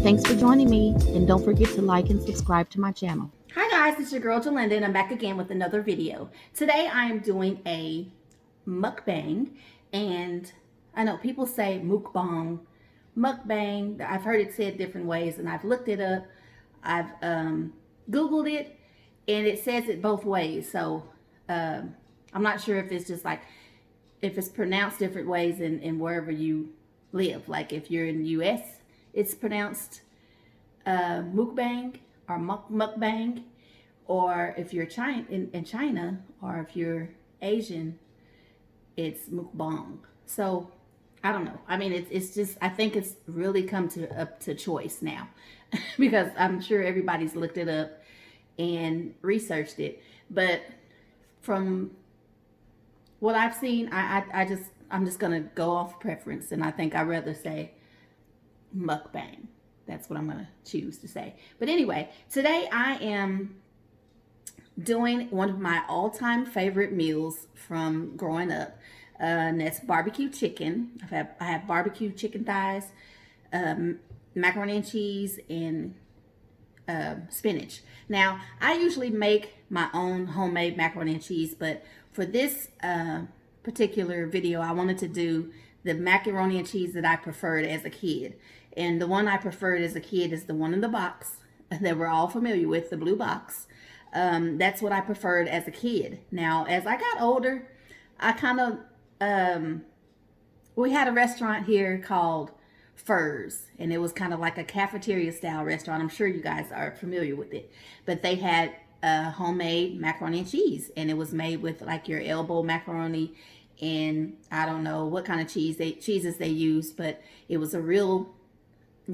Thanks for joining me, and don't forget to like and subscribe to my channel. Hi guys, it's your girl Gerlinda, and I'm back again with another video. Today I am doing a mukbang, and I know people say mukbang, mukbang. I've heard it said different ways, and I've looked it up. I've Googled it, and it says it both ways. So I'm not sure if it's just like, if it's pronounced different ways in wherever you live. Like if you're in the US, it's pronounced mukbang or mukbang, or if you're in China, or if you're Asian, it's mukbang. So I don't know. I mean, it's just, I think it's really come up to choice now because I'm sure everybody's looked it up and researched it. But from what I've seen, I'm just gonna go off preference, and I think I'd rather say mukbang. That's what I'm gonna choose to say. But anyway, today I am doing one of my all-time favorite meals from growing up, and that's barbecue chicken. I have barbecue chicken thighs, macaroni and cheese, and spinach. Now, I usually make my own homemade macaroni and cheese, but for this particular video, I wanted to do the macaroni and cheese that I preferred as a kid. And the one I preferred as a kid is the one in the box that we're all familiar with, the blue box. That's what I preferred as a kid. Now, as I got older, I kind of, we had a restaurant here called Furs, and it was kind of like a cafeteria style restaurant. I'm sure you guys are familiar with it. But they had homemade macaroni and cheese, and it was made with like your elbow macaroni, and I don't know what kind of cheeses they used, but it was a real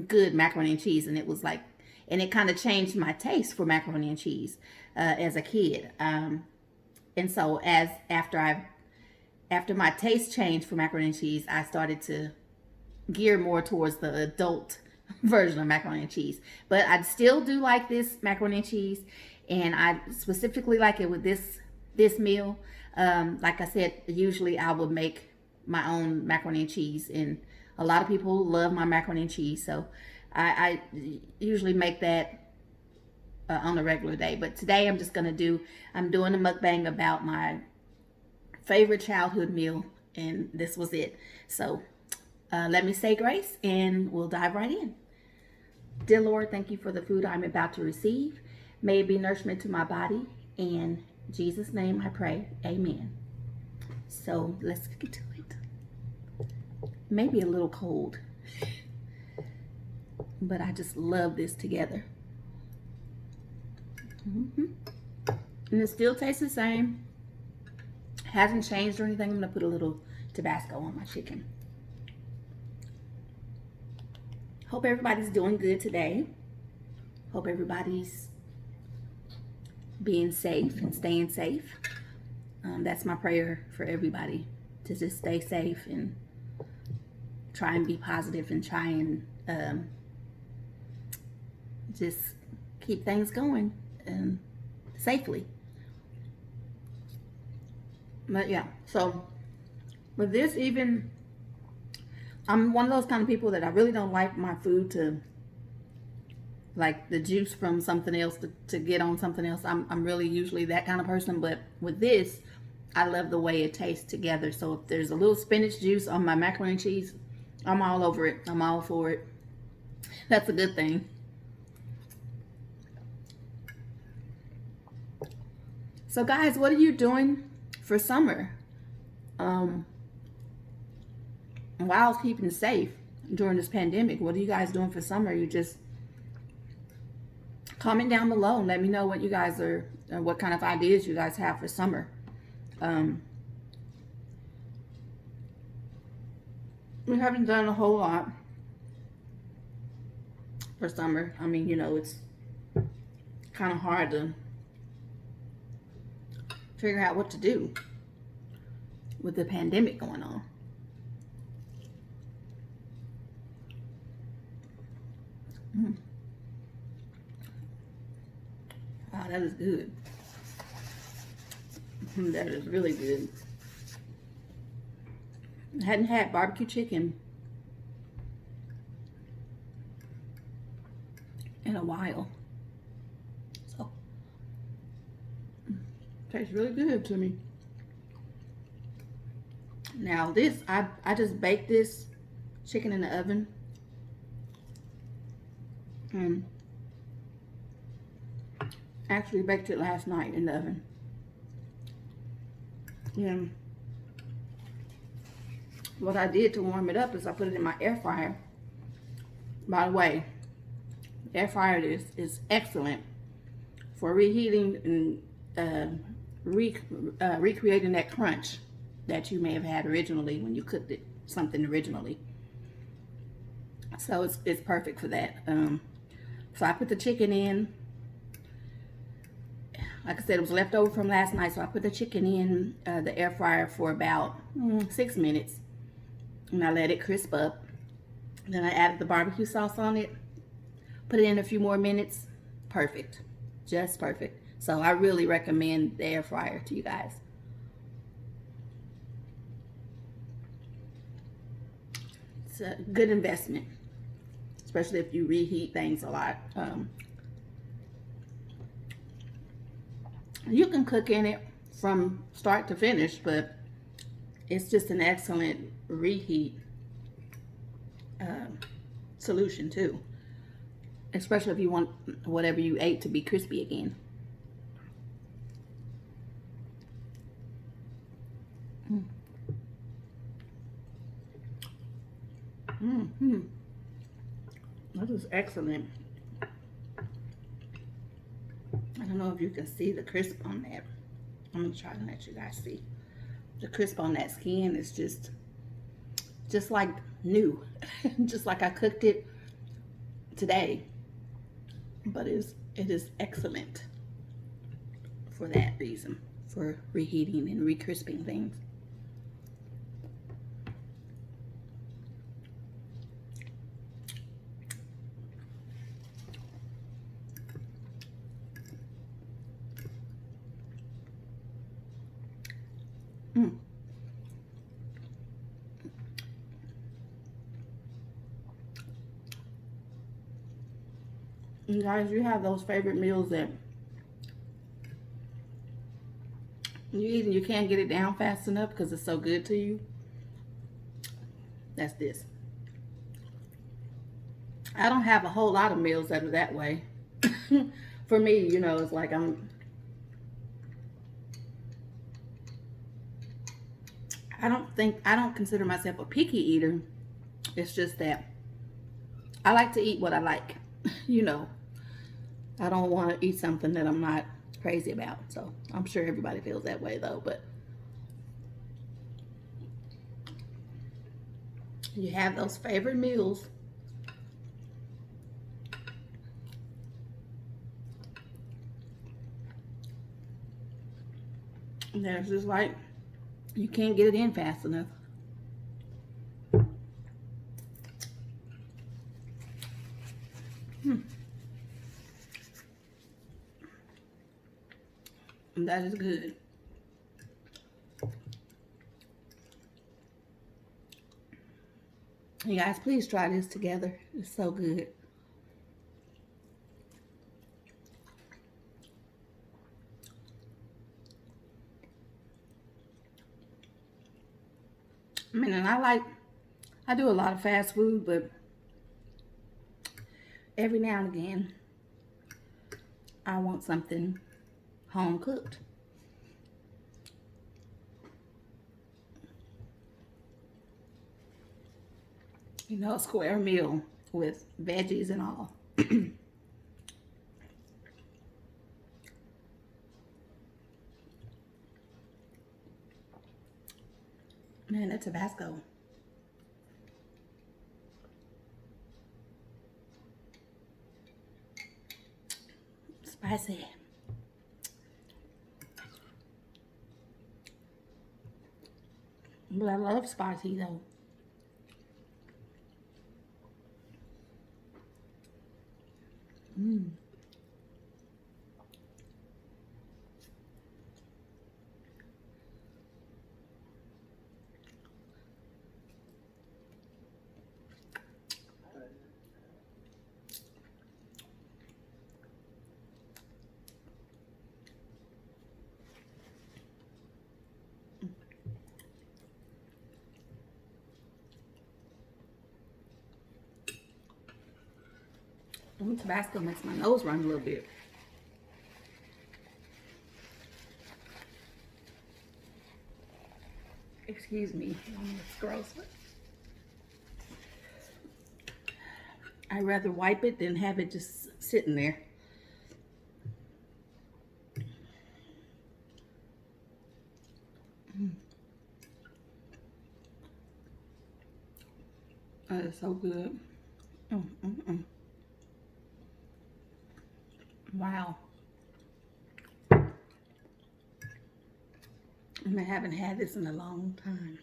good macaroni and cheese. And it was like, and it kind of changed my taste for macaroni and cheese as a kid. And so after my taste changed for macaroni and cheese, I started to gear more towards the adult version of macaroni and cheese. But I still do like this macaroni and cheese, and I specifically like it with this meal. Like I said, usually I would make my own macaroni and cheese, and a lot of people love my macaroni and cheese, so I usually make that on a regular day. But today I'm doing a mukbang about my favorite childhood meal, and this was it. So let me say grace, and we'll dive right in. Dear Lord, thank you for the food I'm about to receive. May it be nourishment to my body. In Jesus' name I pray, amen. So let's get to it. Maybe a little cold, but I just love this together. And it still tastes the same. Hasn't changed or anything. I'm gonna put a little Tabasco on my chicken. Hope everybody's doing good today. Hope everybody's being safe and staying safe. That's my prayer for everybody, to just stay safe and try and be positive, and try and just keep things going safely. But yeah, so with this, even I'm one of those kind of people that I really don't like my food to, like the juice from something else to get on something else. I'm really usually that kind of person, but with this, I love the way it tastes together. So if there's a little spinach juice on my macaroni and cheese, I'm all over it. I'm all for it. That's a good thing. So guys, what are you doing for summer? While keeping safe during this pandemic, what are you guys doing for summer? You just comment down below and let me know what you guys are, what kind of ideas you guys have for summer. We haven't done a whole lot for summer. I mean, you know, it's kind of hard to figure out what to do with the pandemic going on. Wow, that is good. That is really good. I hadn't had barbecue chicken a while. So, tastes really good to me. Now this, I just baked this chicken in the oven. And actually baked it last night in the oven. And what I did to warm it up is I put it in my air fryer. By the way, the air fryer is excellent for reheating and recreating that crunch that you may have had originally when you cooked something originally. So it's perfect for that. So I put the chicken in. Like I said, it was left over from last night, so I put the chicken in the air fryer for about 6 minutes, and I let it crisp up. Then I added the barbecue sauce on it, put it in a few more minutes. Perfect, just perfect. So I really recommend the air fryer to you guys. It's a good investment, especially if you reheat things a lot. You can cook in it from start to finish, but it's just an excellent reheat solution too, especially if you want whatever you ate to be crispy again. That is excellent. I don't know if you can see the crisp on that. I'm gonna try to let you guys see. The crisp on that skin is just like new. Just like I cooked it today. But it is excellent for that reason, for reheating and re-crisping things. You guys, you have those favorite meals that you eat and you can't get it down fast enough because it's so good to you. That's this. I don't have a whole lot of meals that are that way. For me, you know, it's like I don't consider myself a picky eater. It's just that I like to eat what I like. You know, I don't want to eat something that I'm not crazy about. So I'm sure everybody feels that way though, but you have those favorite meals. And there's just like, you can't get it in fast enough. And that is good. You guys, please try this together. It's so good. I mean, and I do a lot of fast food, but every now and again, I want something home cooked. You know, a square meal with veggies and all. Man, that Tabasco. Spicy. But I love spicy though. Ooh, Tabasco makes my nose run a little bit. Excuse me, it's gross. I'd rather wipe it than have it just sitting there. That is so good. Wow. I haven't had this in a long time.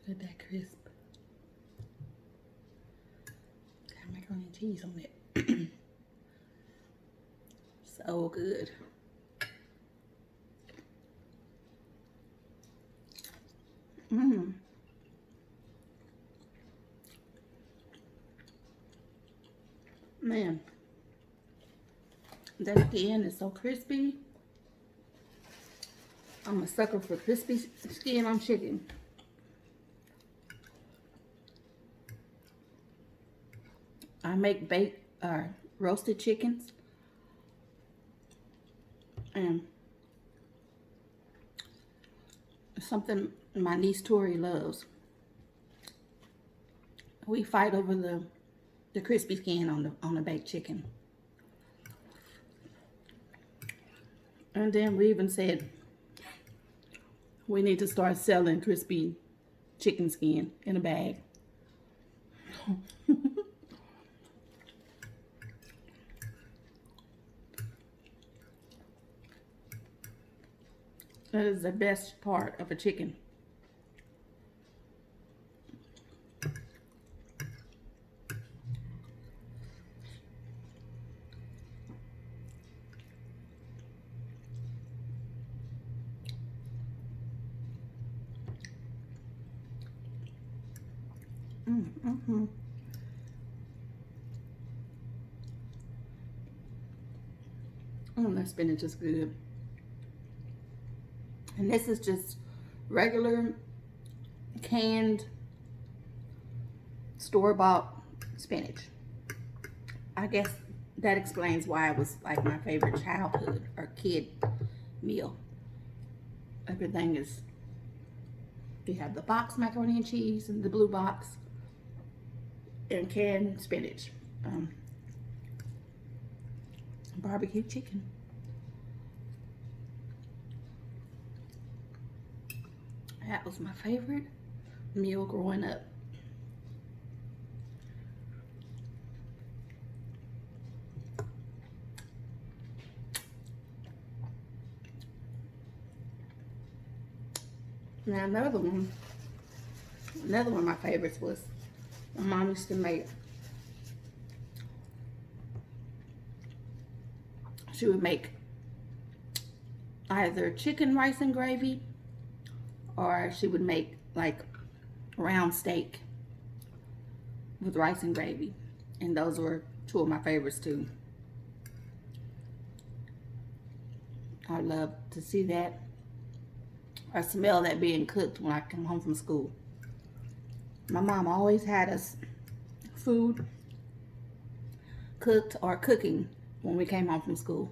Look at that crisp. Got macaroni and cheese on it. So good. Man, that skin is so crispy. I'm a sucker for crispy skin on chicken. I make baked roasted chickens, and something my niece Tori loves. We fight over the crispy skin on the baked chicken. And then we even said we need to start selling crispy chicken skin in a bag. That is the best part of a chicken. Oh, that spinach is good. And this is just regular canned store-bought spinach. I guess that explains why it was like my favorite childhood or kid meal. Everything is, you have the box macaroni and cheese and the blue box and canned spinach. Barbecue chicken. That was my favorite meal growing up. Now another one of my favorites was my mom used to make. She would make either chicken rice and gravy, or she would make like round steak with rice and gravy. And those were two of my favorites too. I love to see that or smell that being cooked when I come home from school. My mom always had us food cooked or cooking when we came home from school.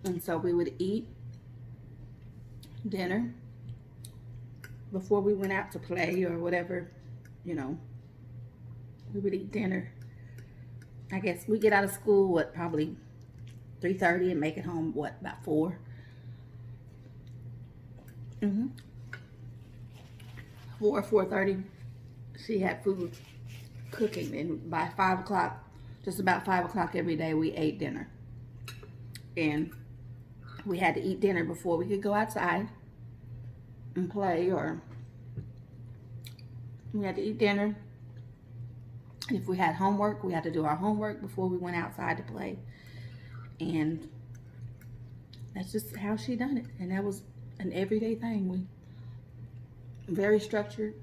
And so we would eat dinner before we went out to play or whatever, you know. We would eat dinner. I guess we get out of school, what, probably 3:30 and make it home, what, about 4? 4:30. She had food cooking, and by 5 o'clock, just about 5 o'clock every day, we ate dinner. And we had to eat dinner before we could go outside and play, or we had to eat dinner. If we had homework, we had to do our homework before we went outside to play. And that's just how she done it. And that was an everyday thing. We very structured.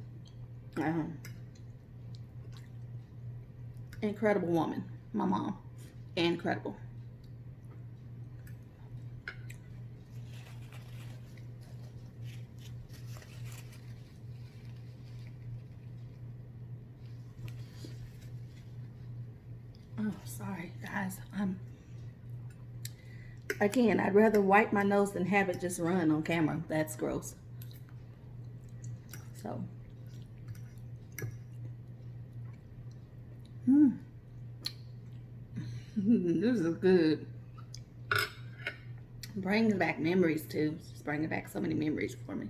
Incredible woman, my mom. Incredible. Oh, sorry, guys. Again, I'd rather wipe my nose than have it just run on camera. That's gross. So. This is good. Brings back memories, too. It's bringing back so many memories for me.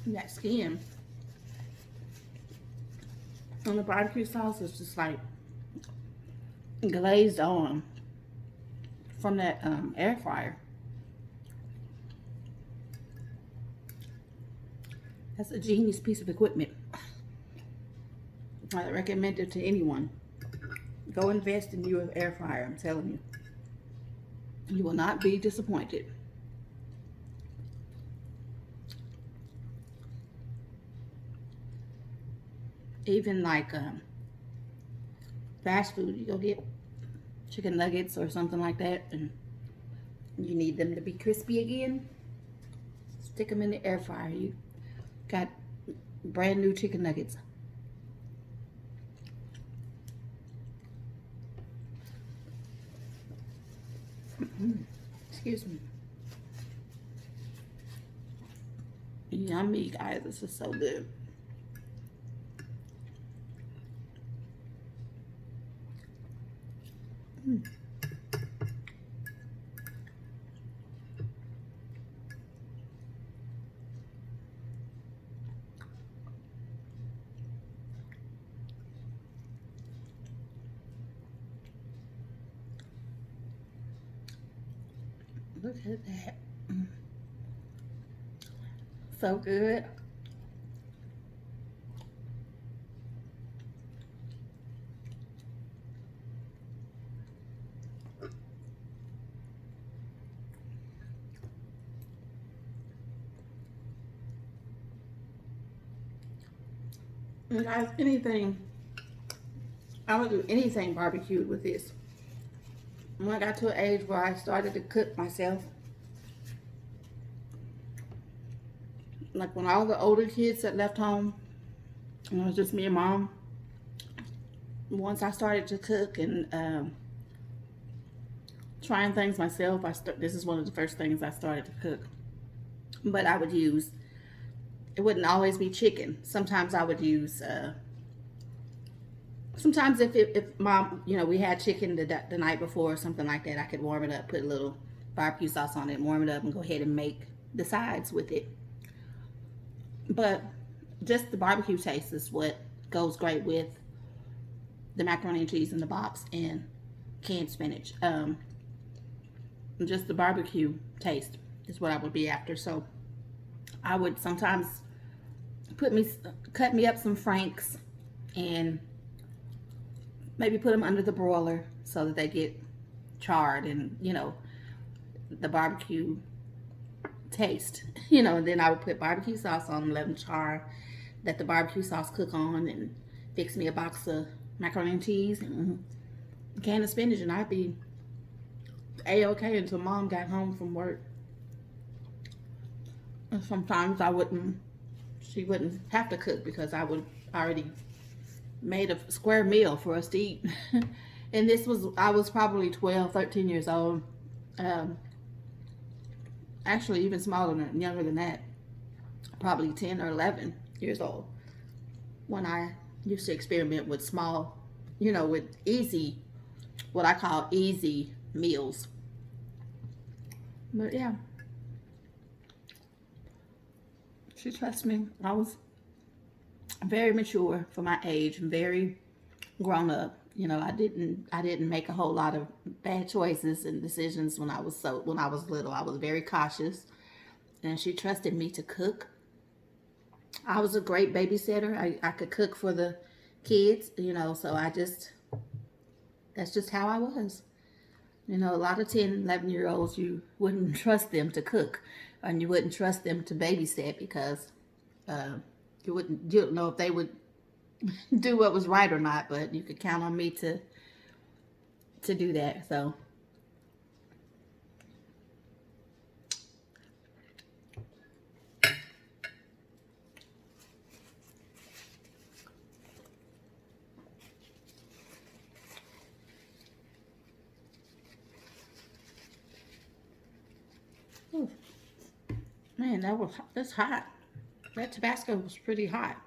That skin on the barbecue sauce is just like glazed on from that air fryer. That's a genius piece of equipment. I recommend it to anyone. Go invest in your air fryer, I'm telling you. You will not be disappointed. Even like fast food, you go get chicken nuggets or something like that, and you need them to be crispy again, stick them in the air fryer. You got brand new chicken nuggets. Excuse me. Yummy, guys. This is so good. Look at that. So good. And guys, anything, I would do anything barbecued with this. When I got to an age where I started to cook myself, like when all the older kids had left home, and it was just me and mom, once I started to cook and trying things myself, this is one of the first things I started to cook. But I would use, it wouldn't always be chicken. Sometimes I would use, sometimes if mom, you know, we had chicken the night before or something like that, I could warm it up, put a little barbecue sauce on it, warm it up, and go ahead and make the sides with it. But just the barbecue taste is what goes great with the macaroni and cheese in the box and canned spinach. Just the barbecue taste is what I would be after. So I would sometimes cut me up some Franks and maybe put them under the broiler so that they get charred and, you know, the barbecue taste, you know. And then I would put barbecue sauce on them, let them char, let the barbecue sauce cook on, and fix me a box of macaroni and cheese and a can of spinach, and I'd be a-okay until Mom got home from work. And sometimes she wouldn't have to cook because I would already made a square meal for us to eat. And I was probably 12, 13 years old. Actually even younger than that. Probably 10 or 11 years old. When I used to experiment with small, with easy, what I call easy meals. But yeah. She trusts me. I was very mature for my age, very grown up. I didn't make a whole lot of bad choices and decisions when I was little. I was very cautious, and she trusted me to cook. I was a great babysitter. I could cook for the kids, so that's just how I was. A lot of 10, 11-year-olds, you wouldn't trust them to cook, and you wouldn't trust them to babysit because you don't know if they would do what was right or not, but you could count on me to do that. So ooh, man, that's hot. That Tabasco was pretty hot.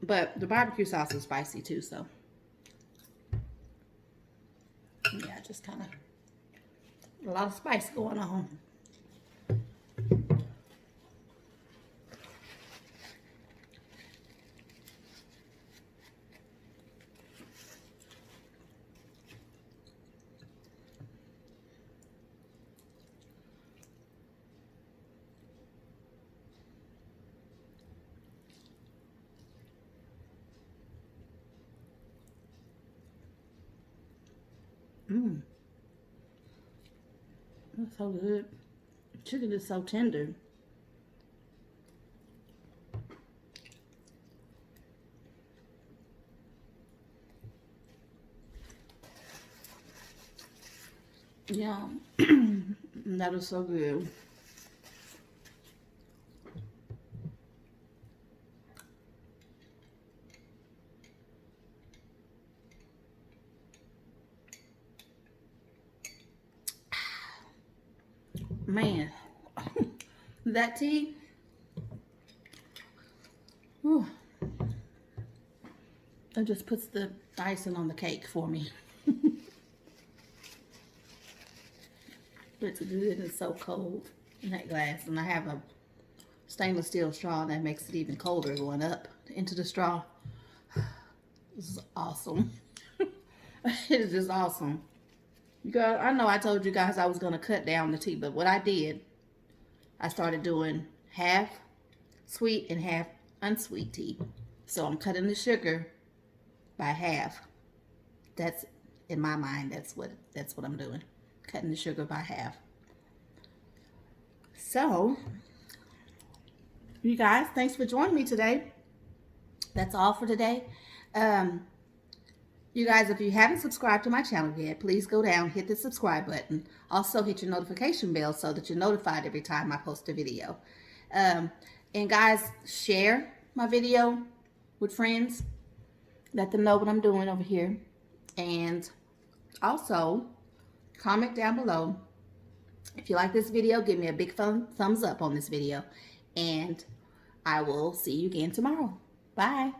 But the barbecue sauce is spicy too, so yeah, just kind of a lot of spice going on. Mmm. That's so good. Chicken is so tender. Yeah. That is so good. Man, that tea, whew, it just puts the icing on the cake for me. It's good. It's so cold in that glass, and I have a stainless steel straw, and that makes it even colder going up into the straw. This is awesome. It is just awesome. Girl, I know I told you guys I was going to cut down the tea, but what I did, I started doing half sweet and half unsweet tea. So I'm cutting the sugar by half. That's, in my mind, that's what I'm doing. Cutting the sugar by half. So, you guys, thanks for joining me today. That's all for today. You guys, if you haven't subscribed to my channel yet, please go down, hit the subscribe button. Also, hit your notification bell so that you're notified every time I post a video. And guys, share my video with friends. Let them know what I'm doing over here. And also, comment down below. If you like this video, give me a big thumbs up on this video. And I will see you again tomorrow. Bye.